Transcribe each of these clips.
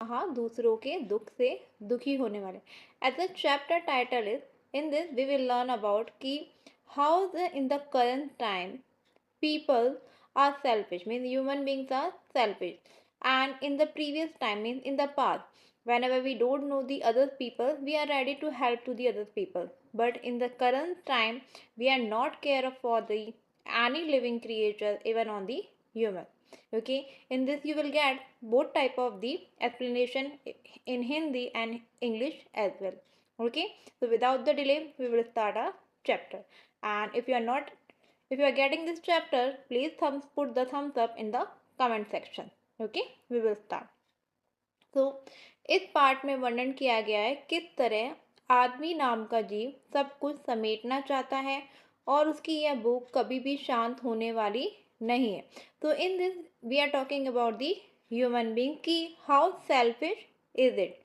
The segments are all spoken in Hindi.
कहा दूसरों के दुख से दुखी होने वाले. As the chapter title is, in this we will learn about कि how in the current time people are selfish, means human beings are selfish, and in the previous time, means in the past, whenever we don't know the other people, we are ready to help to the other people, but in the current time we are not care for the any living creature, even on the human. Okay, in this you will get both type of the explanation in Hindi and English as well. Okay, so without the delay we will start our chapter. And if you are getting this chapter, please put the thumbs up in the comment section. Okay, we will start. तो इस पार्ट में वर्णन किया गया है किस तरह आदमी नाम का जीव सब कुछ समेटना चाहता है और उसकी यह भूख कभी भी शांत होने वाली नहीं है. तो in this we are talking about the human being कि हाउ सेल्फिश इज इट.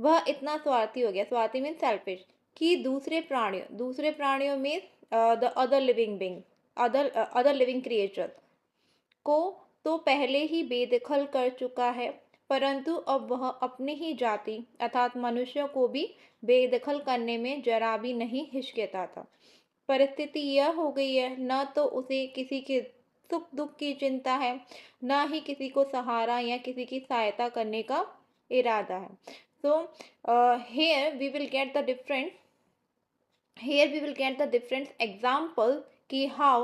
वह इतना स्वार्थी हो गया. स्वार्थी मीन सेल्फिश कि दूसरे प्राणियों में the other living being, other living creature को तो पहले ही बेदखल कर चुका है, परंतु अब वह अपनी ही जाति अर्थात मनुष्य को भी बेदखल करने में जरा भी नहीं हिचकिचाता. परिस्थिति यह हो गई है, न तो उसे किसी के सुख दुख की चिंता है, न ही किसी को सहारा या किसी की सहायता करने का इरादा है. सो here we will get the different example कि how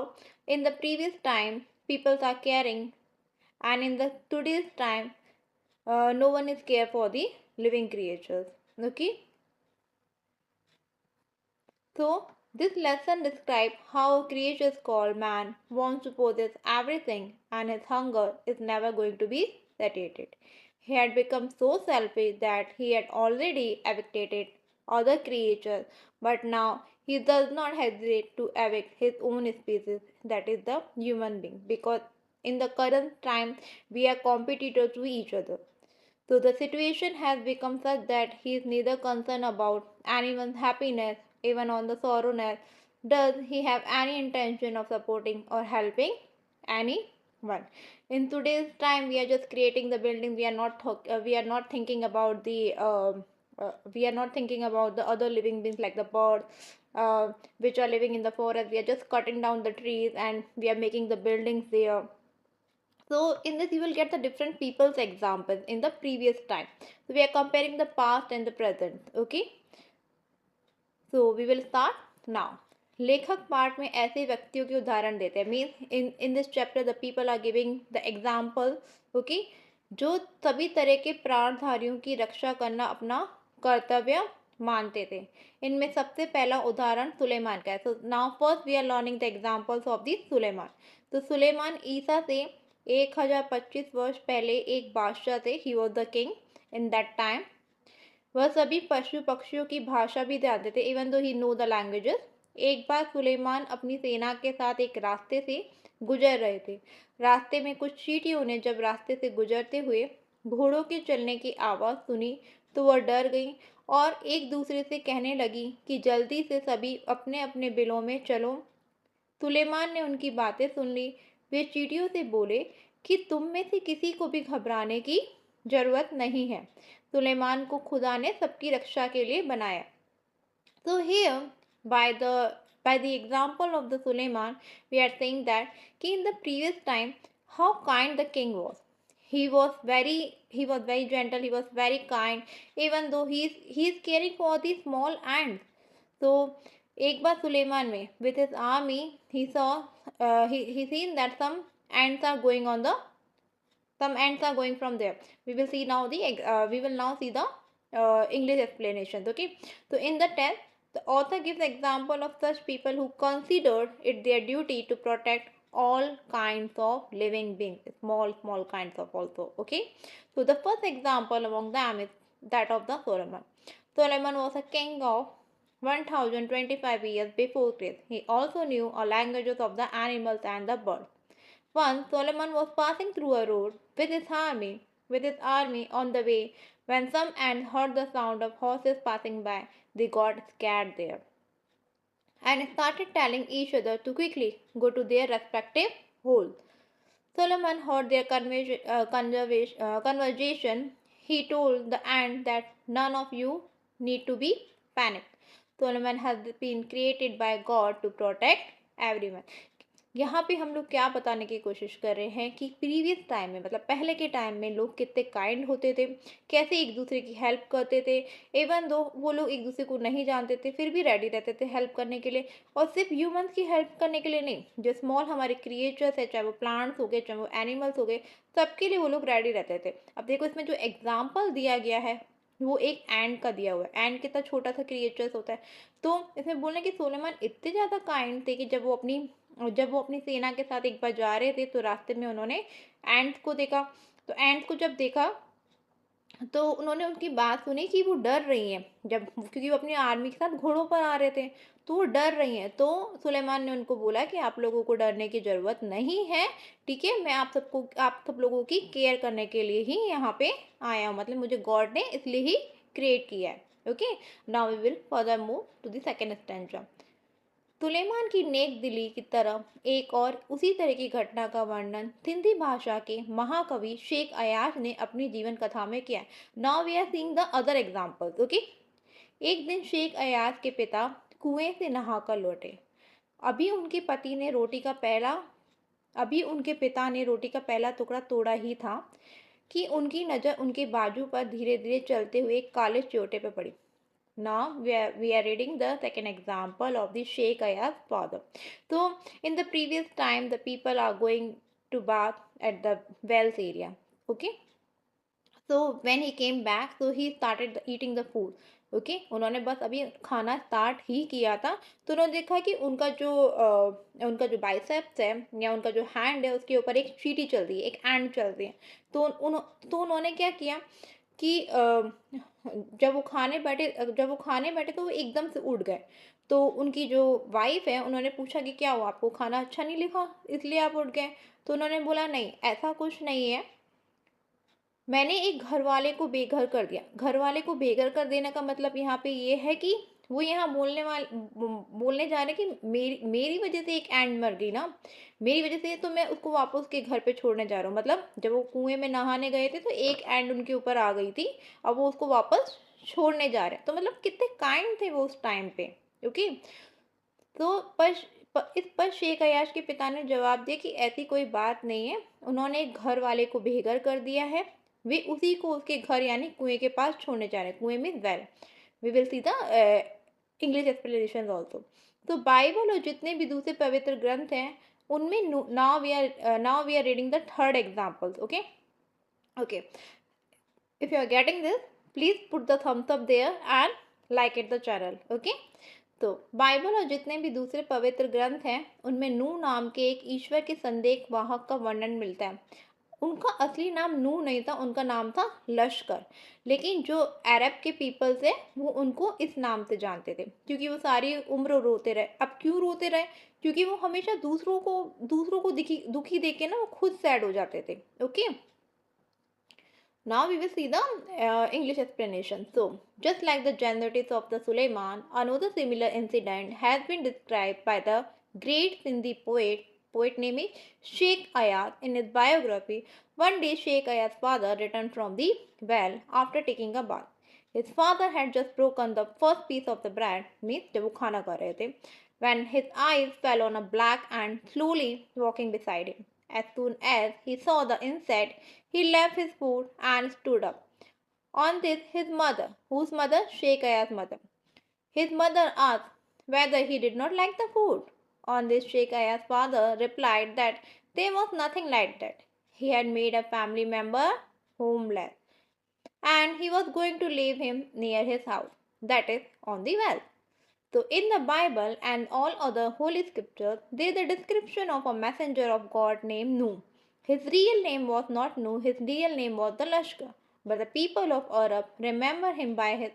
in the previous time people are caring, and in the today's time no one is care for the living creatures. Okay, so this lesson describes how creatures called man wants to possess everything, and his hunger is never going to be satiated. He had become so selfish that he had already evicted other creatures, but now he does not hesitate to evict his own species, that is the human being, because in the current time we are competitors to each other. So the situation has become such that he is neither concerned about anyone's happiness, even on the sorrowness, does he have any intention of supporting or helping anyone. In today's time, we are just creating the building. We are not thinking about the other living beings like the birds, which are living in the forest. We are just cutting down the trees and we are making the buildings there. So in this you will get the different people's examples in the previous time. So we are comparing the past and the present. Okay, so we will start now. लेखक पार्ट में ऐसे व्यक्तियों के उदाहरण देते हैं. Means in this chapter the people are giving the example. Okay, जो सभी तरह के प्राणधारियों की रक्षा करना अपना कर्तव्य मानते थे. इनमें सबसे पहला उदाहरण सुलेमान का है. So now first we are learning the examples of the Suleman. तो सुलेमान ईसा से 1025 वर्ष पहले एक बादशाह थे. He was the king in that time. वह सभी पशु पक्षियों की भाषा भी जानते थे, even though he know the languages. एक बार सुलेमान अपनी सेना के साथ एक रास्ते से गुजर रहे थे. रास्ते में कुछ चींटियों ने जब रास्ते से गुजरते हुए घोड़ों के चलने की आवाज़ सुनी तो वह डर गई और एक दूसरे से कहने लगी कि जल्दी से सभी अपने अपने बिलों में चलो. सुलेमान ने उनकी बातें सुन ली. वे चींटियों से बोले कि तुम में से किसी को भी घबराने की जरूरत नहीं है. सुलेमान को खुदा ने सबकी रक्षा के लिए बनाया. So here by the example of the Suleiman, we are saying that in the previous time how kind the king was. He was very gentle. He was very kind. Even though he is caring for the small ants. So एक बार सुलेमान में with his army he saw he seen that some ants are going from there. We will now see the English explanations. Okay, so in the text the author gives example of such people who considered it their duty to protect all kinds of living beings, small kinds of also. Okay, so the first example among them is that of the Solomon. Solomon was a king of 1025 years before Christ. He also knew all languages of the animals and the birds. Once Solomon was passing through a road with his army on the way when some ants heard the sound of horses passing by. They got scared there and started telling each other to quickly go to their respective holes. Solomon heard their conversation. he told the ant that none of you need to be panicked. Solomon has been created by God to protect everyone. यहाँ पे हम लोग क्या बताने की कोशिश कर रहे हैं कि प्रीवियस टाइम में, मतलब पहले के टाइम में, लोग कितने काइंड होते थे, कैसे एक दूसरे की हेल्प करते थे। इवन दो वो लोग एक दूसरे को नहीं जानते थे, फिर भी रेडी रहते थे हेल्प करने के लिए। और सिर्फ ह्यूमंस की हेल्प करने के लिए नहीं, जो स्मॉल हमारे क्रिएचर्स है, चाहे वो प्लांट्स हो गए, चाहे वो एनिमल्स हो गए, सबके लिए वो लोग रेडी रहते थे। अब देखो इसमें जो एग्जाम्पल दिया गया है वो एक एंड का दिया हुआ है। एंड कितना छोटा सा क्रिएचर्स होता है। तो इसमें बोलना कि सोलेमान इतने ज़्यादा काइंड थे कि जब वो अपनी सेना के साथ एक बार जा रहे थे तो रास्ते में उन्होंने एंट्स को देखा। तो एंट्स को जब देखा तो उन्होंने उनकी बात सुनी कि वो डर रही हैं, जब क्योंकि वो अपनी आर्मी के साथ घोड़ों पर आ रहे थे, तो वो डर रही हैं। तो सुलेमान ने उनको बोला कि आप लोगों को डरने की ज़रूरत नहीं है, ठीक है, मैं आप सब लोगों की केयर करने के लिए ही यहाँ पे आया हूँ, मतलब मुझे गॉड ने इसलिए ही क्रिएट किया है। Okay, now we will further move to the second stanza. Suleman की नेक दिली की तरह एक और उसी तरह की घटना का वर्णन सिंधी भाषा के महाकवि शेख अयाज ने अपनी जीवन कथा में किया है। Now we are seeing the other examples. Okay, एक दिन शेख अयाज के पिता कुएं से नहाकर लौटे। अभी उनके पति ने रोटी का पहला अभी उनके पिता ने रोटी का पहला टुकड़ा तोड़ा ही था कि उनकी नज़र उनके बाजू पर धीरे धीरे चलते हुए एक काले चोटे पर पड़ी। Now we are reading the second example of the Sheikh Ayaz father. So in the previous time the people are going to bath at the wells area. Okay. So when he came back, so he started eating the food. Okay उन्होंने बस अभी खाना स्टार्ट ही किया था, तो उन्होंने देखा कि उनका जो बाइसेप्स है या उनका जो हैंड है उसके ऊपर एक चींटी चल रही है, एक एंड चल रही है। तो उन्होंने क्या किया कि जब वो खाने बैठे तो वो एकदम से उठ गए। तो उनकी जो वाइफ है उन्होंने पूछा कि क्या हुआ, आपको खाना अच्छा नहीं लिखा इसलिए आप उठ गए। तो उन्होंने बोला नहीं, ऐसा कुछ नहीं है, मैंने एक घर वाले को बेघर कर दिया। घर वाले को बेघर कर देने का मतलब यहाँ पे ये है कि वो यहाँ बोलने जा रहे कि मेरी वजह से एक एंड मर गई ना, मेरी वजह से, तो मैं उसको वापस उसके घर पे छोड़ने जा रहा हूँ। मतलब जब वो कुएं में नहाने गए थे तो एक एंड उनके ऊपर आ गई थी, अब वो उसको वापस छोड़ने जा रहे हैं। तो मतलब कितने काइंड थे वो उस टाइम पे। ओके, तो इस पर शेख अयाश के पिता ने जवाब दिया कि ऐसी कोई बात नहीं है, उन्होंने एक घर वाले को बेघर कर दिया है, वे उसी को उसके घर यानी कुएं के पास छोड़ने जा रहे हैं। कुएं में well, we will see the English explanation also. तो बाइबल और जितने भी दूसरे पवित्र ग्रंथ हैं उनमें now we are reading the third examples. Okay okay, if you are getting this, please put the thumbs up there and like it the channel. Okay, तो बाइबल और जितने भी दूसरे पवित्र ग्रंथ हैं उनमें नूह नाम के एक ईश्वर के संदेश वाहक का वर्णन मिलता है। उनका असली नाम नूह नहीं था, उनका नाम था लश्कर। लेकिन जो अरब के पीपल्स है वो उनको इस नाम से जानते थे क्योंकि वो सारी उम्र रोते रहे। अब क्यों रोते रहे? क्योंकि वो हमेशा दूसरों को दुखी देख के ना वो खुद सैड हो जाते थे। Okay, now we will see the English explanation. So, just like the genetics of the Suleiman, another similar incident has been described by the great Sindhi poet named Sheikh Ayaz in his biography. One day, Sheikh Ayaz's father returned from the well after taking a bath. His father had just broken the first piece of the bread, means जब वो खाना खा रहे थे, when his eyes fell on a black ant slowly walking beside him. As soon as he saw the insect, he left his food and stood up. On this, his mother, whose mother? Sheikh Ayaz's mother. His mother asked whether he did not like the food. On this, Sheikh Ayaz's father replied that there was nothing like that. He had made a family member homeless and he was going to leave him near his house, that is, on the well. So, in the Bible and all other holy scriptures, there is a description of a messenger of God named Nuh. His real name was not Nuh, his real name was the Lashkar. But the people of Arab remember him by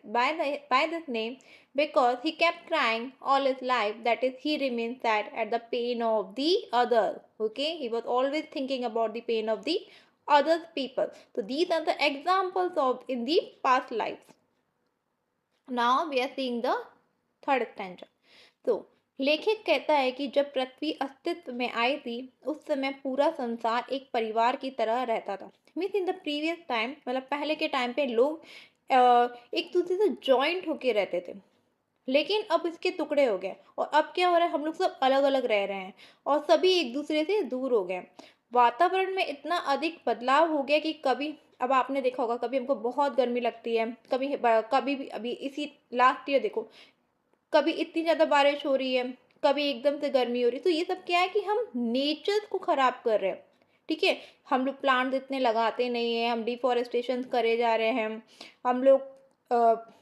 this name because he kept crying all his life, that is, he remained sad at the pain of the other. Okay, he was always thinking about the pain of the other people. So, these are the examples of in the past lives. Now we are seeing the third stanza. So, लेखक कहता है कि जब पृथ्वी अस्तित्व में आई थी उस समय पूरा संसार एक परिवार की तरह रहता था। Means in the previous time, मतलब पहले के टाइम पे लोग एक दूसरे से जॉइंट होके रहते थे। लेकिन अब इसके टुकड़े हो गए और अब क्या हो रहा है, हम लोग सब अलग अलग रह रहे हैं और सभी एक दूसरे से दूर हो गए। वातावरण में इतना अधिक बदलाव हो गया कि कभी, अब आपने देखा होगा, कभी हमको बहुत गर्मी लगती है, कभी कभी भी, अभी इसी लास्ट ईयर देखो, कभी इतनी ज़्यादा बारिश हो रही है, कभी एकदम से गर्मी हो रही है। तो ये सब क्या है कि हम नेचर को ख़राब कर रहे हैं। ठीक है, हम लोग प्लांट इतने लगाते नहीं हैं, हम डिफॉरेस्टेशन करे जा रहे हैं, हम लोग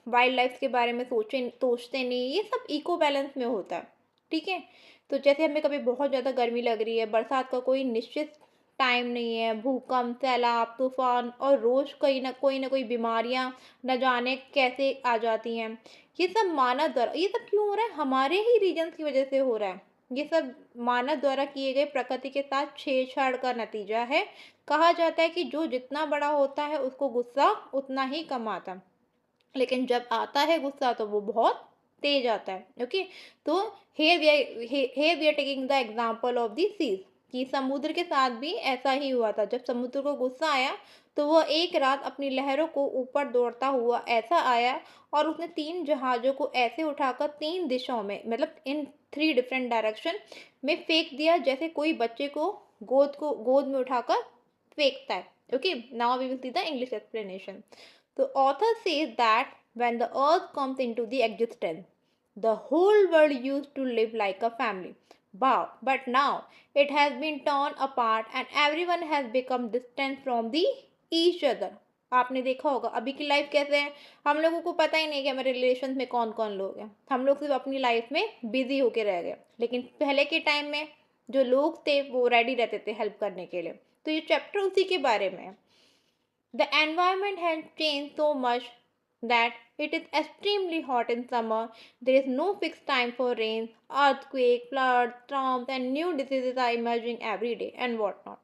वाइल्ड लाइफ के बारे में सोचते नहीं, ये सब इको बैलेंस में होता है। ठीक है, तो जैसे हमें कभी बहुत ज़्यादा गर्मी लग रही है, बरसात का कोई निश्चित टाइम नहीं है, भूकंप, सैलाब, तूफान और रोज़ कोई ना कोई बीमारियां न जाने कैसे आ जाती हैं। ये सब मानव द्वारा, ये सब क्यों हो रहा है, हमारे ही रीजन्स की वजह से हो रहा है। ये सब मानव द्वारा किए गए प्रकृति के साथ छेड़छाड़ का नतीजा है। कहा जाता है कि जो जितना बड़ा होता है उसको गुस्सा उतना ही कम आता है, लेकिन जब आता है गुस्सा तो वो बहुत तेज आता है। ओके, तो here we are taking the example of the seas, कि समुद्र के साथ भी ऐसा ही हुआ था। जब समुद्र को गुस्सा आया तो वह एक रात अपनी लहरों को ऊपर दौड़ता हुआ ऐसा आया और उसने 3 जहाज़ों को ऐसे उठाकर 3 दिशाओं में, मतलब इन 3 डिफरेंट डायरेक्शन में फेंक दिया, जैसे कोई बच्चे को गोद में उठाकर फेंकता है। Okay, now we will see the English explanation. The author says that when the earth comes into the existence, the whole world used to live like a family. Wow, but now it has been torn apart and everyone has become distant from the each other. आपने देखा होगा अभी की लाइफ कैसे है, हम लोगों को पता ही नहीं कि हमारे रिलेशन में कौन कौन लोग हैं, हम लोग सिर्फ अपनी लाइफ में बिजी होके रह गए। लेकिन पहले के टाइम में जो लोग थे वो रेडी रहते थे हेल्प करने के लिए। तो ये चैप्टर उसी के बारे में है। The environment has changed so much that it is extremely hot in summer. There is no fixed time for rain, earthquakes, floods, storms, and new diseases are emerging every day, and whatnot.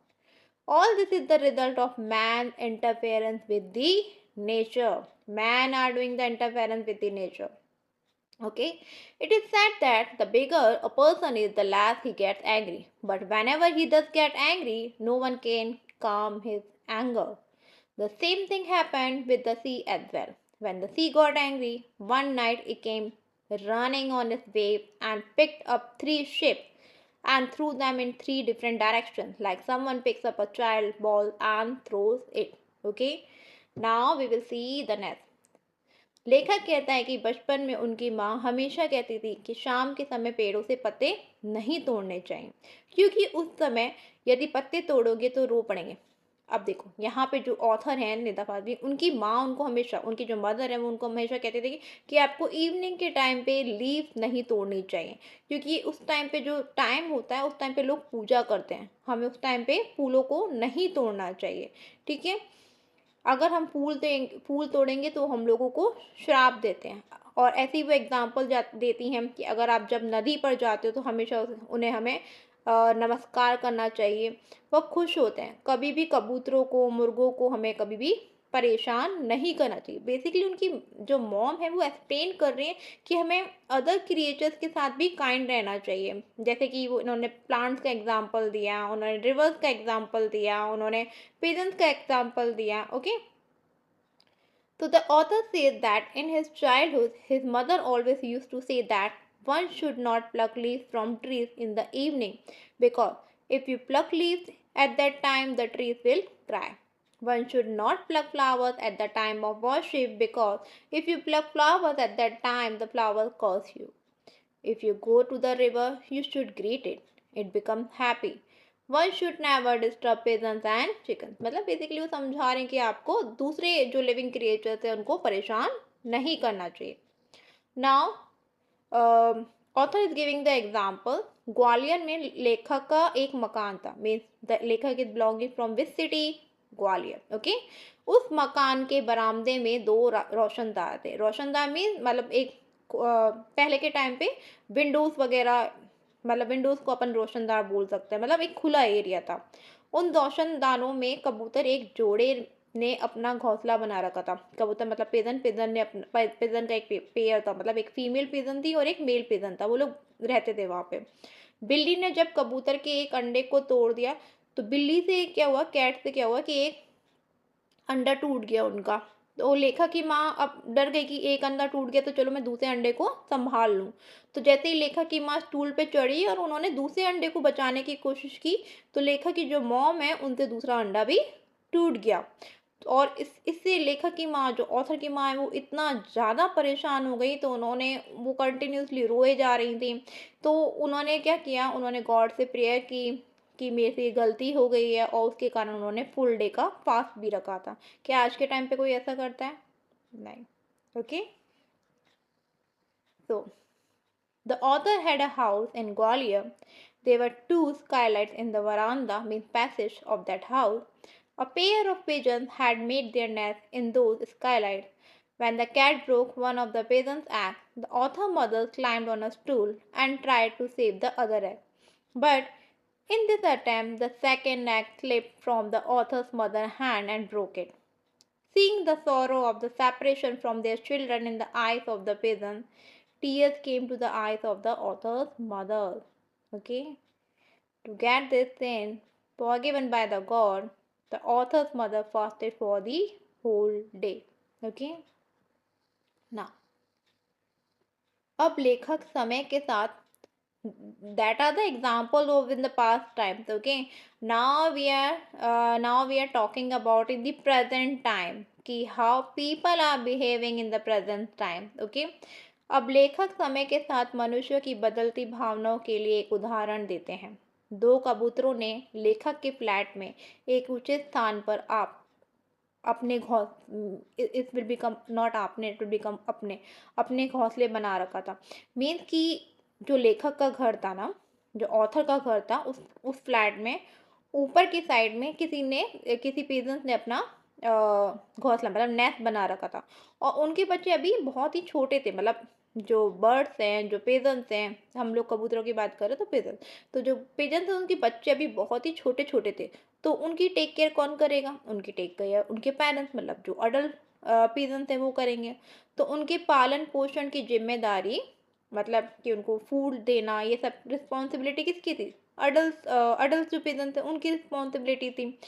All this is the result of man's interference with the nature. Man are doing the interference with the nature. Okay, it is said that the bigger a person is, the less he gets angry. But whenever he does get angry, no one can calm his anger. The same thing happened with the sea as well. When the sea got angry, one night it came running on its waves and picked up 3 ships and threw them in 3 different directions, like someone picks up a child ball and throws it. Okay, now we will see the next. लेखक कहता है कि बचपन में उनकी माँ हमेशा कहती थी कि शाम के समय पेड़ों से पत्ते नहीं तोड़ने चाहिए, क्योंकि उस समय यदि पत्ते तोड़ोगे तो रो पड़ेंगे। अब देखो यहाँ पे जो ऑथर हैं निदा फाजली, उनकी माँ उनको हमेशा, उनकी जो मदर है वो उनको हमेशा कहते थे कि आपको इवनिंग के टाइम पे लीव्स नहीं तोड़नी चाहिए, क्योंकि उस टाइम पे जो टाइम होता है उस टाइम पे लोग पूजा करते हैं, हमें उस टाइम पे फूलों को नहीं तोड़ना चाहिए। ठीक है, अगर हम फूल तोड़ेंगे तो हम लोगों को श्राप देते हैं। और ऐसी वो एग्जाम्पल देती हैं कि अगर आप जब नदी पर जाते हो तो हमेशा उन्हें हमें नमस्कार करना चाहिए, वह खुश होते हैं। कभी भी कबूतरों को, मुर्गों को हमें कभी भी परेशान नहीं करना चाहिए। बेसिकली उनकी जो मॉम है वो एक्सप्लेन कर रही हैं कि हमें अदर क्रिएचर्स के साथ भी काइंड रहना चाहिए। जैसे कि वो इन्होंने प्लांट्स का एग्जाम्पल दिया, उन्होंने रिवर्स का एग्जाम्पल दिया, उन्होंने pigeons का एग्जाम्पल दिया। Okay, so the author says that in his childhood, his mother always used to say that one should not pluck leaves from trees in the evening, because if you pluck leaves at that time, the trees will cry. One should not pluck flowers at the time of worship, because if you pluck flowers at that time, the flowers curse you. If you go to the river, you should greet it. It becomes happy. One should never disturb pigeons and chickens. मतलब बेसिकली वो समझा रहे हैं कि आपको दूसरे जो लिविंग क्रिएचर्स हैं उनको परेशान नहीं करना चाहिए। Now author is giving the example. Gwalior में लेखक का एक मकान था। मीन्स द लेखक is belonging from which city? Gwalior. Okay, उस मकान के बरामदे में 2 रोशनदार थे। रोशनदार मीन्स मतलब एक पहले के टाइम पे विंडोज वगैरह, मतलब विंडोज को अपन रोशनदार बोल सकते हैं, मतलब एक खुला एरिया था। उन रोशनदानों में कबूतर एक जोड़े ने अपना घोंसला बना रखा था। कबूतर मतलब पिजन, पिजन ने अपना, पिजन का एक पेयर था, मतलब एक फीमेल पिजन थी और एक मेल पिजन था, वो लोग रहते थे वहाँ पे। बिल्ली ने जब कबूतर के एक अंडे को तोड़ दिया, तो बिल्ली से क्या हुआ, कैट से क्या हुआ कि एक अंडा टूट गया उनका। तो लेखक की माँ अब डर गई कि एक अंडा टूट गया तो चलो मैं दूसरे अंडे को संभाल लूँ। तो जैसे ही लेखक की माँ स्टूल पे चढ़ी और उन्होंने दूसरे अंडे को बचाने की कोशिश की, तो लेखक की जो मॉम है उनसे दूसरा अंडा भी टूट गया। और इससे लेखक की माँ, जो ऑथर की माँ है, वो इतना ज़्यादा परेशान हो गई, तो उन्होंने, वो कंटिन्यूसली रोए जा रही थी। तो उन्होंने क्या किया, उन्होंने गॉड से प्रेयर की कि मेरे से ये गलती हो गई है, और उसके कारण उन्होंने फुल डे का फास्ट भी रखा था। क्या आज के टाइम पे कोई ऐसा करता है? नहीं। Okay, so the author had a house in Gwalior. There were two skylights in the veranda, means passage of that house. A pair of pigeons had made their nest in those skylights. When the cat broke one of the pigeons' eggs, the author mother climbed on a stool and tried to save the other egg. But in this attempt, the second egg slipped from the author's mother's hand and broke it. Seeing the sorrow of the separation from their children in the eyes of the peasant, tears came to the eyes of the author's mother. Okay? To get this sin forgiven by the God, the author's mother fasted for the whole day. Okay? Now, अब लेखक समय के साथ, that are the example of in the past times. Okay, now we are talking about in the present time कि how people are behaving in the present time. Okay, अब लेखक समय के साथ मनुष्य की बदलती भावनाओं के लिए एक उदाहरण देते हैं। दो कबूतरों ने लेखक के फ्लैट में एक ऊंचे स्थान पर आप अपने इट विल बिकम नॉट आपने, इट विल बिकम अपने अपने घोंसले बना रखा था। मीन्स कि जो लेखक का घर था ना, जो ऑथर का घर था, उस फ्लैट में ऊपर की साइड में किसी पेजेंट्स ने अपना घोंसला मतलब नेस्ट बना रखा था। और उनके बच्चे अभी बहुत ही छोटे थे, मतलब जो बर्ड्स हैं, जो पेजेंट्स हैं, हम लोग कबूतरों की बात करें तो पेजेंट्स, तो जो पेजेंट्स हैं उनके बच्चे अभी बहुत ही छोटे छोटे थे। तो उनकी टेक केयर कौन करेगा? उनकी टेक केयर उनके पेरेंट्स, मतलब जो अडल्ट पेरेंट्स हैं वो करेंगे। तो उनके पालन पोषण की जिम्मेदारी, मतलब कि उनको फूड देना, ये सब रिस्पॉन्सिबिलिटी किसकी थी? अडल्ट जो पेरेंट्स हैं उनकी रिस्पॉन्सिबिलिटी थी।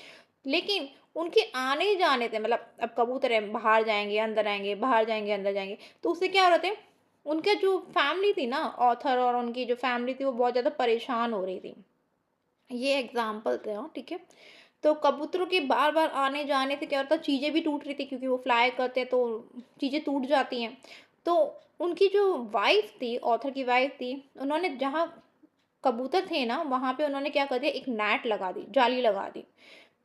लेकिन उनके आने जाने से, मतलब अब कबूतर है, बाहर जाएंगे अंदर आएंगे, बाहर जाएंगे अंदर जाएंगे, तो उससे क्या हो रहे थे, उनके जो फैमिली थी ना, ऑथर और उनकी जो फैमिली थी, वो बहुत ज़्यादा परेशान हो रही थी। ये एग्जाम्पल थे, हाँ ठीक है। तो कबूतरों के बार बार आने जाने से क्या होता है, चीज़ें भी टूट रही थी, क्योंकि वो फ्लाई करते हैं तो चीज़ें टूट जाती हैं। तो उनकी जो वाइफ थी, ऑथर की वाइफ थी, उन्होंने जहाँ कबूतर थे ना, वहाँ पे उन्होंने क्या कर दिया, एक नेट लगा दी, जाली लगा दी।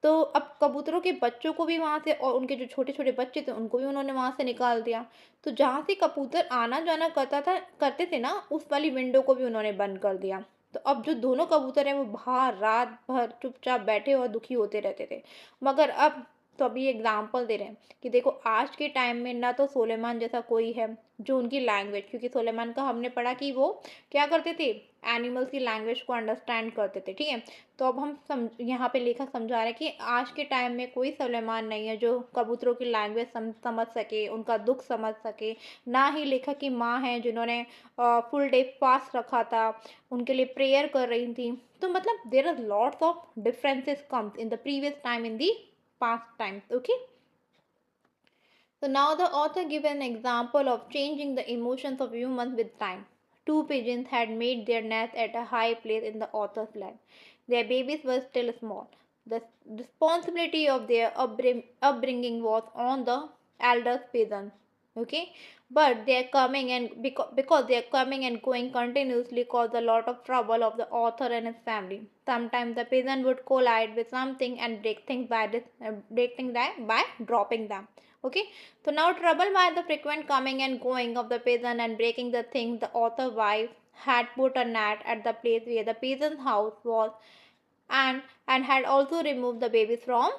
तो अब कबूतरों के बच्चों को भी वहाँ से, और उनके जो छोटे छोटे बच्चे थे उनको भी उन्होंने वहाँ से निकाल दिया। तो जहाँ से कबूतर आना जाना करते थे ना, उस वाली विंडो को भी उन्होंने बंद कर दिया। तो अब जो दोनों कबूतर हैं वो बाहर रात भर चुपचाप बैठे और दुखी होते रहते थे। मगर अब, तो अभी एग्जाम्पल दे रहे हैं कि देखो आज के टाइम में ना तो सुलेमान जैसा कोई है जो उनकी लैंग्वेज, क्योंकि सुलेमान का हमने पढ़ा कि वो क्या करते थे, एनिमल्स की लैंग्वेज को अंडरस्टैंड करते थे, ठीक है। तो अब हम यहाँ पे लेखक समझा रहे हैं कि आज के टाइम में कोई सुलेमान नहीं है जो कबूतरों की लैंग्वेज समझ सके, उनका दुख समझ सके। ना ही लेखक की माँ है जिन्होंने फुल डे फास्ट रखा था, उनके लिए प्रेयर कर रही थी। तो मतलब there are lots of differences comes in the previous time, in the past times. Okay, so now the author gives an example of changing the emotions of humans with time. Two pigeons had made their nest at a high place in the author's land. Their babies were still small. The responsibility of their upbringing was on the eldest pigeon. Okay, but they are coming and because they are coming and going continuously caused a lot of trouble of the author and his family. Sometimes the pigeon would collide with something and break things by dropping them. Okay, so now trouble by the frequent coming and going of the pigeon and breaking the things, the author wife had put a net at the place where the pigeon's house was, and had also removed the babies from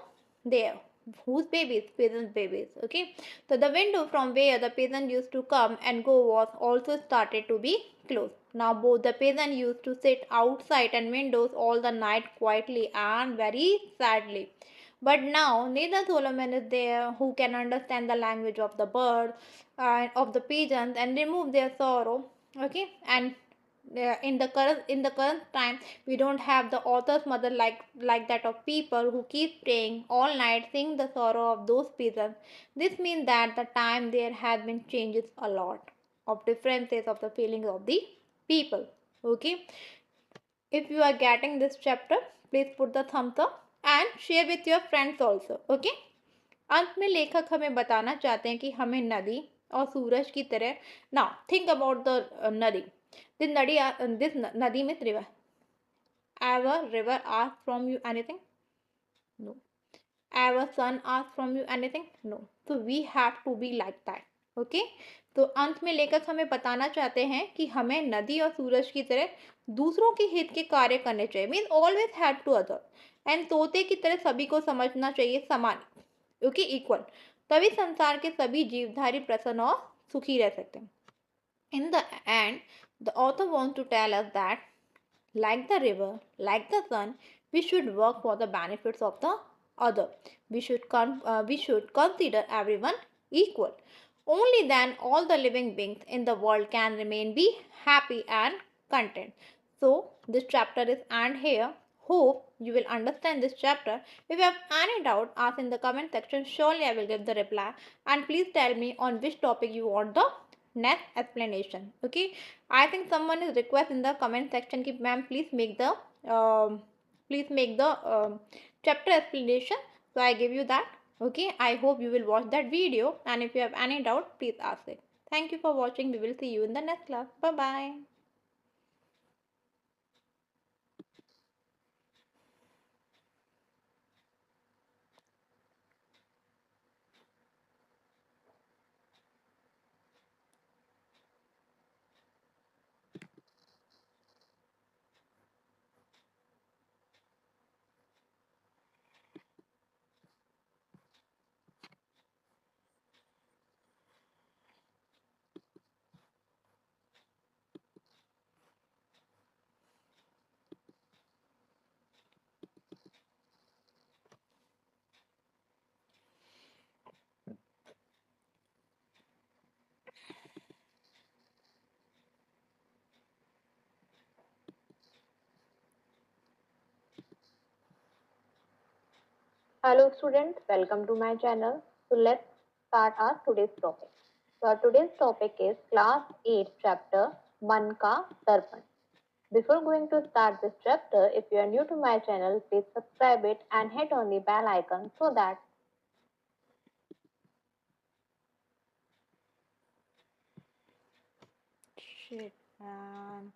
there. Whose babies? Pigeon's babies. Okay, so the window from where the pigeon used to come and go was also started to be closed. Now both the pigeon used to sit outside and windows all the night quietly and very sadly. But now neither Solomon is there who can understand the language of the bird, of the pigeons, and remove their sorrow. Okay, and in the current time we don't have the author's mother like that of people who keep praying all night, sing the sorrow of those pigeons. This means that the time there has been changes a lot of differences of the feelings of the people. Okay, if you are getting this chapter, please put the thumbs up and share with your friends also. Okay, अंत में लेखक हमें बताना चाहते हैं कि हमें नदी और सूरज की तरह नाउ थिंक अबाउट द नदी दिस नदी में river ever river ask from you anything? No. Ever sun ask from you anything? No. So we have to be like that. Okay? तो अंत में लेखक हमें बताना चाहते हैं कि हमें नदी और सूरज की तरह दूसरों के हित के कार्य करने चाहिए mean always help to other and तोते की तरह सभी को समझना चाहिए समान ओके इक्वल तभी संसार के सभी जीवधारी प्रसन्न और सुखी रह सकते हैं in the end the author wants to tell us that like the river, like the sun, we should work for the benefits of the other. We should consider everyone equal. Only then all the living beings in the world can remain be happy and content. So this chapter is end here. Hope you will understand this chapter. If you have any doubt, ask in the comment section. Surely I will give the reply. And please tell me on which topic you want the next explanation. Okay, I think someone is request in the comment section ki ma'am please make the chapter explanation, so I give you that. Okay, I hope you will watch that video, and if you have any doubt, please ask it. Thank you for watching. We will see you in the next class. Bye bye. Hello students, welcome to my channel. So let's start our today's topic. So our today's topic is class 8 chapter Man Ka Darpan. Before going to start this chapter, if you are new to my channel, please subscribe it and hit on the bell icon so that Shit, man.